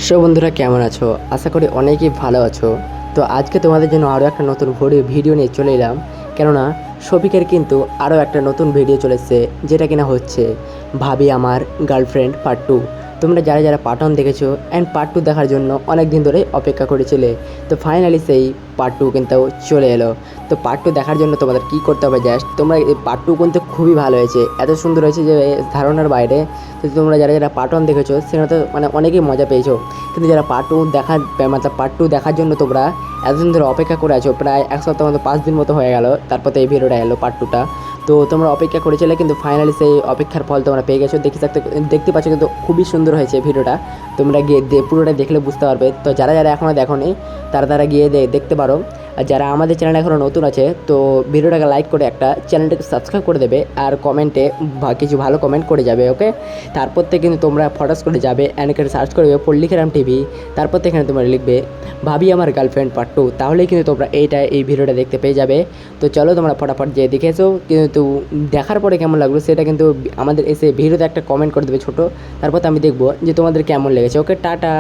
So বন্ধুরা কেমন আছো? আশা করি অনেকেই ভালো আছো। তো আজকে তোমাদের জন্য আরও একটা নতুন ভিডিও নিয়ে চলে এলাম। কেননা শফিকের কিন্তু আরও একটা নতুন ভিডিও চলেছে, যেটা কিনা হচ্ছে ভাবি আমার গার্লফ্রেন্ড পার্ট 2। তোমরা যারা যারা পার্ট 1 দেখেছো অ্যান্ড পার্ট 2 দেখার জন্য অনেক দিন ধরে অপেক্ষা করেছিলে, তো ফাইনালি সেই পার্ট 2 কিন্তু চলে এলো। তো পার্ট 2 দেখার জন্য তোমাদের কী করতে হবে, জাস্ট তোমরা এই পার্ট 2 কিন্তু খুবই ভালো হয়েছে, এত সুন্দর হয়েছে যে ধারণার বাইরে। তো তোমরা যারা যারা পার্ট 1 দেখেছো সেখানে তো অনেকেই মজা পেয়েছো, কিন্তু যারা পার্ট 2 পার্ট 2 দেখার জন্য তোমরা এতদিন ধরে অপেক্ষা করে আছো, প্রায় এক সপ্তাহ মতো 5 দিন মতো হয়ে গেল, তারপর তো এই ভিডিওটা এলো পার্ট 2টা। তো তোমরা অপেক্ষা করেছিলে, কিন্তু ফাইনালি সেই অপেক্ষার ফল তোমরা পেয়ে গেছো। দেখতে পাচ্ছ কিন্তু খুবই সুন্দর হয়েছে ভিডিওটা। তোমরা গিয়ে পুরোটা দেখলে বুঝতে পারবে। তো যারা যারা এখনও দেখোনি তারা গিয়ে দেখতে পারো। আর যারা আমাদের চ্যানেলে এখনও নতুন আছে, তো ভিডিওটাকে লাইক করে একটা চ্যানেলটাকে সাবস্ক্রাইব করে দেবে, আর কমেন্টে কিছু ভালো কমেন্ট করে যাবে, ওকে। তারপর থেকে কিন্তু তোমরা ফটাস করে যাবে অ্যান্ড এখানে সার্চ করবে পল্লিকেরাম টিভি, তারপর থেকে এখানে তোমরা লিখবে ভাবি আমার গার্লফ্রেন্ড পার্ট 2, তাহলেই কিন্তু তোমরা এই ভিডিওটা দেখতে পেয়ে যাবে। তো চলো তোমরা ফটাফট যেয়ে দেখেছো, কিন্তু দেখার পরে কেমন লাগলো সেটা কিন্তু আমাদের এসে ভিডিওতে একটা কমেন্ট করে দেবে ছোটো, তারপর তো আমি দেখবো যে তোমাদের কেমন লেগেছে। ওকে, টাটা।